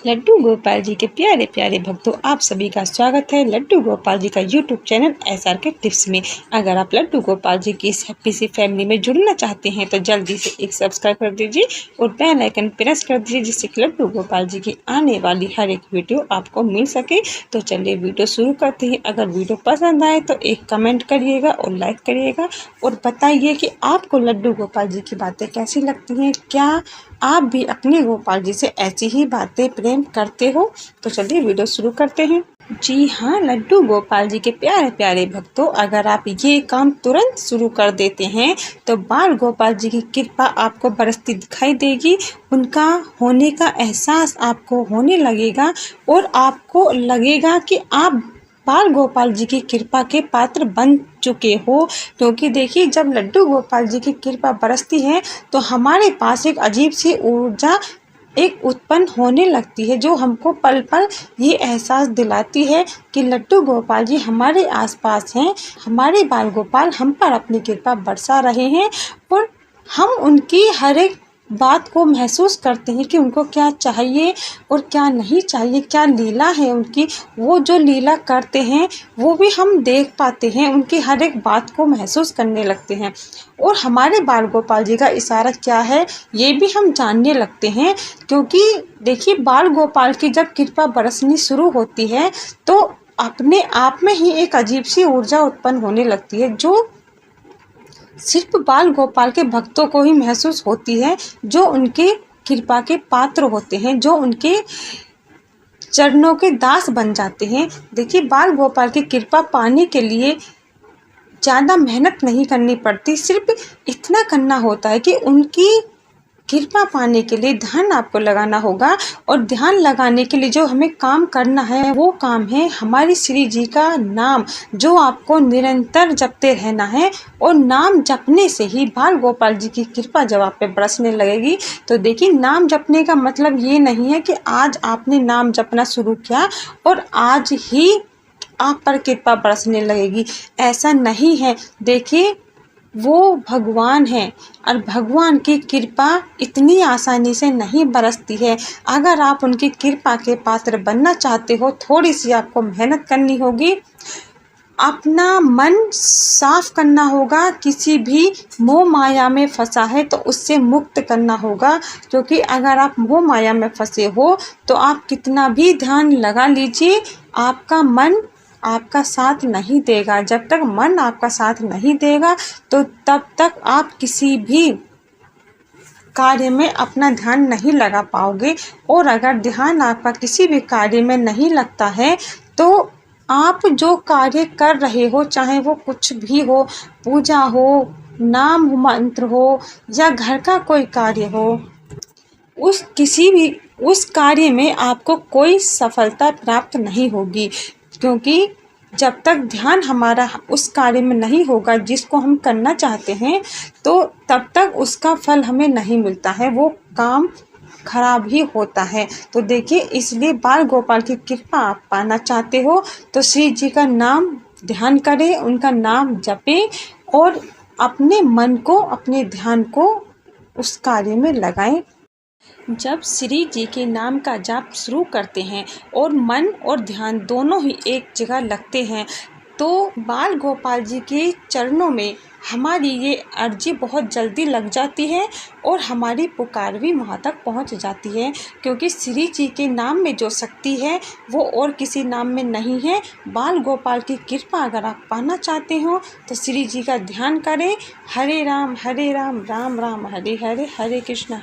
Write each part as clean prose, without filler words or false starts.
लड्डू गोपाल जी के प्यारे प्यारे भक्तों, आप सभी का स्वागत है लड्डू गोपाल जी का यूट्यूब चैनल SRK टिप्स में। अगर आप लड्डू गोपाल जी की इस हैप्पी सी फैमिली में जुड़ना चाहते हैं तो जल्दी से एक सब्सक्राइब कर दीजिए और बेल आइकन प्रेस कर दीजिए, जिससे कि लड्डू गोपाल जी की आने वाली हर एक वीडियो आपको मिल सके। तो चलिए वीडियो शुरू करते हैं। अगर वीडियो पसंद आए तो एक कमेंट करिएगा और लाइक करिएगा और बताइए कि आपको लड्डू गोपाल जी की बातें कैसी लगती हैं। क्या आप भी अपने गोपाल जी से ऐसी ही बातें प्रेम करते हो? तो चलिए वीडियो शुरू करते हैं। जी हाँ, लड्डू गोपाल जी के प्यारे प्यारे भक्तों, अगर आप ये काम तुरंत शुरू कर देते हैं तो बाल गोपाल जी की कृपा आपको बरसती दिखाई देगी। उनका होने का एहसास आपको होने लगेगा और आपको लगेगा कि आप बाल गोपाल जी की कृपा के पात्र बन चुके हो। क्योंकि देखिए, जब लड्डू गोपाल जी की कृपा बरसती है तो हमारे पास एक अजीब सी ऊर्जा एक उत्पन्न होने लगती है, जो हमको पल पल ये एहसास दिलाती है कि लड्डू गोपाल जी हमारे आसपास हैं। हमारे बाल गोपाल हम पर अपनी कृपा बरसा रहे हैं और हम उनकी हर एक बात को महसूस करते हैं कि उनको क्या चाहिए और क्या नहीं चाहिए, क्या लीला है उनकी। वो जो लीला करते हैं वो भी हम देख पाते हैं, उनकी हर एक बात को महसूस करने लगते हैं और हमारे बाल गोपाल जी का इशारा क्या है ये भी हम जानने लगते हैं। क्योंकि देखिए, बाल गोपाल की जब कृपा बरसनी शुरू होती है तो अपने आप में ही एक अजीब सी ऊर्जा उत्पन्न होने लगती है, जो सिर्फ बाल गोपाल के भक्तों को ही महसूस होती है, जो उनके कृपा के पात्र होते हैं, जो उनके चरणों के दास बन जाते हैं। देखिए, बाल गोपाल की कृपा पाने के लिए ज़्यादा मेहनत नहीं करनी पड़ती, सिर्फ इतना करना होता है कि उनकी कृपा पाने के लिए ध्यान आपको लगाना होगा। और ध्यान लगाने के लिए जो हमें काम करना है वो काम है हमारी श्री जी का नाम, जो आपको निरंतर जपते रहना है। और नाम जपने से ही बाल गोपाल जी की कृपा जब आप पे बरसने लगेगी। तो देखिए, नाम जपने का मतलब ये नहीं है कि आज आपने नाम जपना शुरू किया और आज ही आप पर कृपा बरसने लगेगी, ऐसा नहीं है। देखिए, वो भगवान है और भगवान की कृपा इतनी आसानी से नहीं बरसती है। अगर आप उनकी कृपा के पात्र बनना चाहते हो, थोड़ी सी आपको मेहनत करनी होगी, अपना मन साफ करना होगा। किसी भी मोह माया में फंसा है तो उससे मुक्त करना होगा। क्योंकि अगर आप मोह माया में फंसे हो तो आप कितना भी ध्यान लगा लीजिए, आपका मन आपका साथ नहीं देगा। जब तक मन आपका साथ नहीं देगा तो तब तक आप किसी भी कार्य में अपना ध्यान नहीं लगा पाओगे। और अगर ध्यान आपका किसी भी कार्य में नहीं लगता है तो आप जो कार्य कर रहे हो, चाहे वो कुछ भी हो, पूजा हो, नाम मंत्र हो या घर का कोई कार्य हो, उस कार्य में आपको कोई सफलता प्राप्त नहीं होगी। क्योंकि जब तक ध्यान हमारा उस कार्य में नहीं होगा जिसको हम करना चाहते हैं, तो तब तक उसका फल हमें नहीं मिलता है, वो काम खराब ही होता है। तो देखिए, इसलिए बाल गोपाल की कृपा आप पाना चाहते हो तो श्री जी का नाम ध्यान करें, उनका नाम जपें और अपने मन को, अपने ध्यान को उस कार्य में लगाएं। जब श्री जी के नाम का जाप शुरू करते हैं और मन और ध्यान दोनों ही एक जगह लगते हैं तो बाल गोपाल जी के चरणों में हमारी ये अर्जी बहुत जल्दी लग जाती है और हमारी पुकार भी वहाँ तक पहुँच जाती है। क्योंकि श्री जी के नाम में जो शक्ति है वो और किसी नाम में नहीं है। बाल गोपाल की कृपा अगर आप पाना चाहते हो तो श्री जी का ध्यान करें। हरे राम राम राम हरे हरे, हरे कृष्ण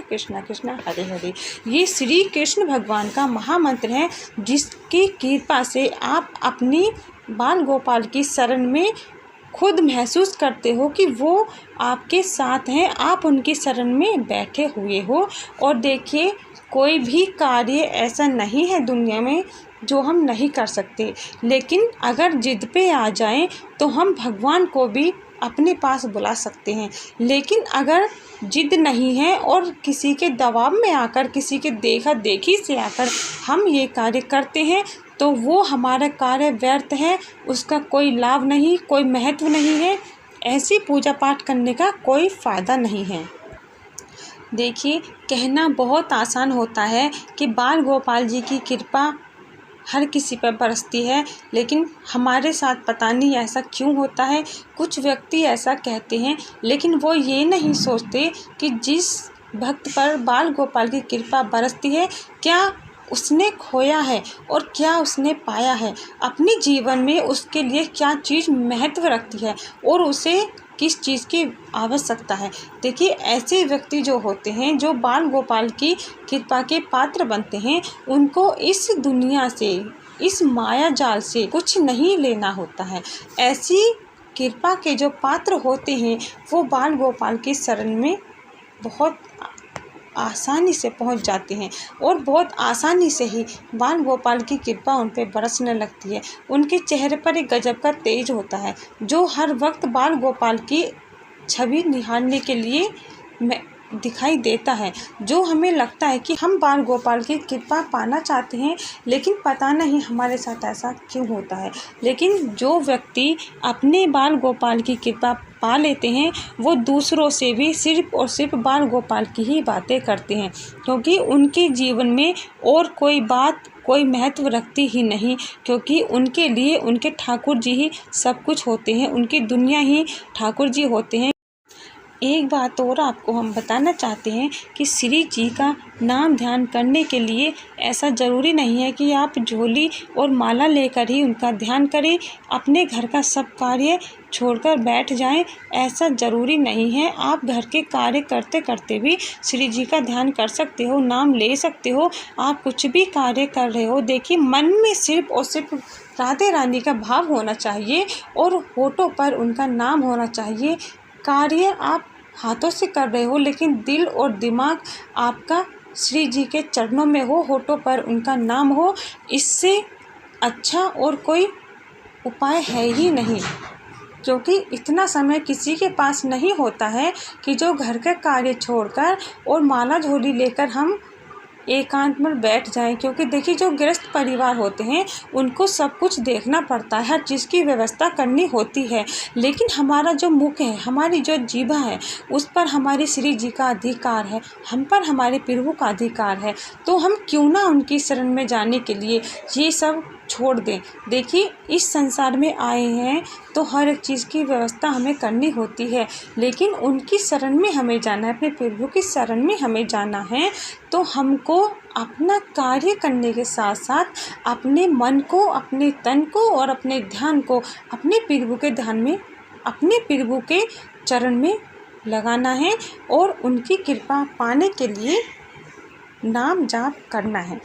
कृष्ण कृष्ण हरे हरे। ये श्री कृष्ण भगवान का महामंत्र है, जिसकी कृपा से आप अपनी बाल गोपाल की शरण में खुद महसूस करते हो कि वो आपके साथ हैं, आप उनकी शरण में बैठे हुए हो। और देखिए, कोई भी कार्य ऐसा नहीं है दुनिया में जो हम नहीं कर सकते, लेकिन अगर जिद पे आ जाएं तो हम भगवान को भी अपने पास बुला सकते हैं। लेकिन अगर जिद नहीं है और किसी के दबाव में आकर, किसी के देखा देखी से आकर हम ये कार्य करते हैं तो वो हमारा कार्य व्यर्थ है, उसका कोई लाभ नहीं, कोई महत्व नहीं है। ऐसी पूजा पाठ करने का कोई फ़ायदा नहीं है। देखिए, कहना बहुत आसान होता है कि बाल गोपाल जी की कृपा हर किसी पर बरसती है, लेकिन हमारे साथ पता नहीं ऐसा क्यों होता है। कुछ व्यक्ति ऐसा कहते हैं, लेकिन वो ये नहीं सोचते कि जिस भक्त पर बाल गोपाल की कृपा बरसती है, क्या उसने खोया है और क्या उसने पाया है। अपने जीवन में उसके लिए क्या चीज़ महत्व रखती है और उसे किस चीज़ की आवश्यकता है। देखिए, ऐसे व्यक्ति जो होते हैं, जो बाल गोपाल की कृपा के पात्र बनते हैं, उनको इस दुनिया से, इस माया जाल से कुछ नहीं लेना होता है। ऐसी कृपा के जो पात्र होते हैं, वो बाल गोपाल की शरण में बहुत आसानी से पहुंच जाते हैं और बहुत आसानी से ही बाल गोपाल की कृपा उन पर बरसने लगती है। उनके चेहरे पर एक गजब का तेज होता है, जो हर वक्त बाल गोपाल की छवि निहारने के लिए दिखाई देता है। जो हमें लगता है कि हम बाल गोपाल की कृपा पाना चाहते हैं, लेकिन पता नहीं हमारे साथ ऐसा क्यों होता है। लेकिन जो व्यक्ति अपने बाल गोपाल की कृपा पा लेते हैं, वो दूसरों से भी सिर्फ और सिर्फ बाल गोपाल की ही बातें करते हैं, क्योंकि उनके जीवन में और कोई बात कोई महत्व रखती ही नहीं, क्योंकि उनके लिए उनके ठाकुर जी ही सब कुछ होते हैं, उनकी दुनिया ही ठाकुर जी होते हैं। एक बात और आपको हम बताना चाहते हैं कि श्री जी का नाम ध्यान करने के लिए ऐसा ज़रूरी नहीं है कि आप झोली और माला लेकर ही उनका ध्यान करें, अपने घर का सब कार्य छोड़कर बैठ जाएं, ऐसा ज़रूरी नहीं है। आप घर के कार्य करते करते भी श्री जी का ध्यान कर सकते हो, नाम ले सकते हो। आप कुछ भी कार्य कर रहे हो, देखिए, मन में सिर्फ और सिर्फ राधे रानी का भाव होना चाहिए और होठों पर उनका नाम होना चाहिए। कार्य आप हाथों से कर रहे हो, लेकिन दिल और दिमाग आपका श्री जी के चरणों में हो, होठों पर उनका नाम हो। इससे अच्छा और कोई उपाय है ही नहीं, क्योंकि इतना समय किसी के पास नहीं होता है कि जो घर का कार्य छोड़कर और माला झोली लेकर हम एकांत में बैठ जाएं। क्योंकि देखिए, जो गृहस्थ परिवार होते हैं, उनको सब कुछ देखना पड़ता है, हर चीज़ की व्यवस्था करनी होती है, लेकिन हमारा जो मुख है, हमारी जो जीभा है, उस पर हमारे श्री जी का अधिकार है, हम पर हमारे प्रभु का अधिकार है। तो हम क्यों ना उनकी शरण में जाने के लिए ये सब छोड़ दें। देखिए, इस संसार में आए हैं तो हर एक चीज़ की व्यवस्था हमें करनी होती है, लेकिन उनकी शरण में हमें जाना है, अपने प्रभु की शरण में हमें जाना है। तो हमको अपना कार्य करने के साथ साथ अपने मन को, अपने तन को और अपने ध्यान को अपने प्रभु के ध्यान में, अपने प्रभु के चरण में लगाना है और उनकी कृपा पाने के लिए नाम जाप करना है।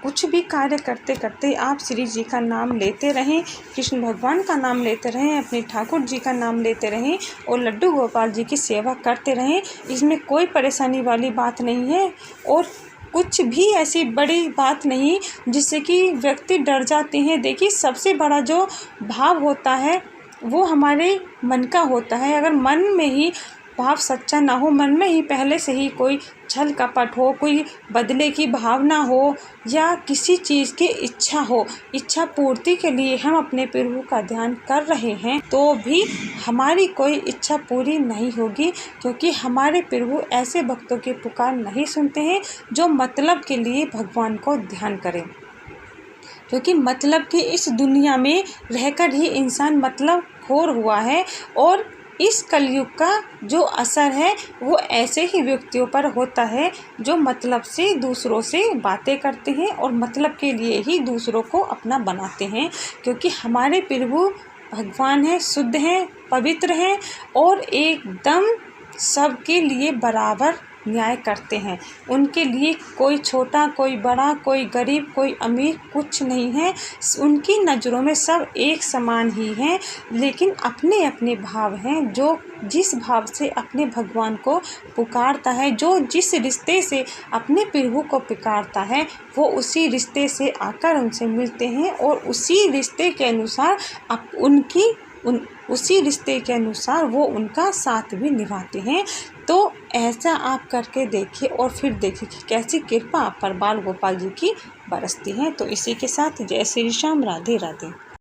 कुछ भी कार्य करते करते आप श्री जी का नाम लेते रहें, कृष्ण भगवान का नाम लेते रहें, अपने ठाकुर जी का नाम लेते रहें और लड्डू गोपाल जी की सेवा करते रहें। इसमें कोई परेशानी वाली बात नहीं है और कुछ भी ऐसी बड़ी बात नहीं जिससे कि व्यक्ति डर जाते हैं। देखिए, सबसे बड़ा जो भाव होता है वो हमारे मन का होता है। अगर मन में ही भाव सच्चा ना हो, मन में ही पहले से ही कोई छल कपट हो, कोई बदले की भावना हो या किसी चीज़ की इच्छा हो, इच्छा पूर्ति के लिए हम अपने प्रभु का ध्यान कर रहे हैं, तो भी हमारी कोई इच्छा पूरी नहीं होगी, क्योंकि हमारे प्रभु ऐसे भक्तों की पुकार नहीं सुनते हैं जो मतलब के लिए भगवान को ध्यान करें। क्योंकि मतलब की इस दुनिया में रहकर ही इंसान मतलब खोर हुआ है और इस कलयुग का जो असर है वो ऐसे ही व्यक्तियों पर होता है जो मतलब से दूसरों से बातें करते हैं और मतलब के लिए ही दूसरों को अपना बनाते हैं। क्योंकि हमारे प्रभु भगवान हैं, शुद्ध हैं, पवित्र हैं और एकदम सबके लिए बराबर न्याय करते हैं। उनके लिए कोई छोटा, कोई बड़ा, कोई गरीब, कोई अमीर कुछ नहीं है। उनकी नज़रों में सब एक समान ही हैं, लेकिन अपने अपने भाव हैं। जो जिस भाव से अपने भगवान को पुकारता है, जो जिस रिश्ते से अपने प्रभु को पुकारता है, वो उसी रिश्ते से आकर उनसे मिलते हैं और उसी रिश्ते के अनुसार उसी रिश्ते के अनुसार वो उनका साथ भी निभाते हैं। तो ऐसा आप करके देखिए और फिर देखिए कि कैसी कृपा आप पर बाल गोपाल जी की बरसती है। तो इसी के साथ जय श्री श्याम, राधे राधे।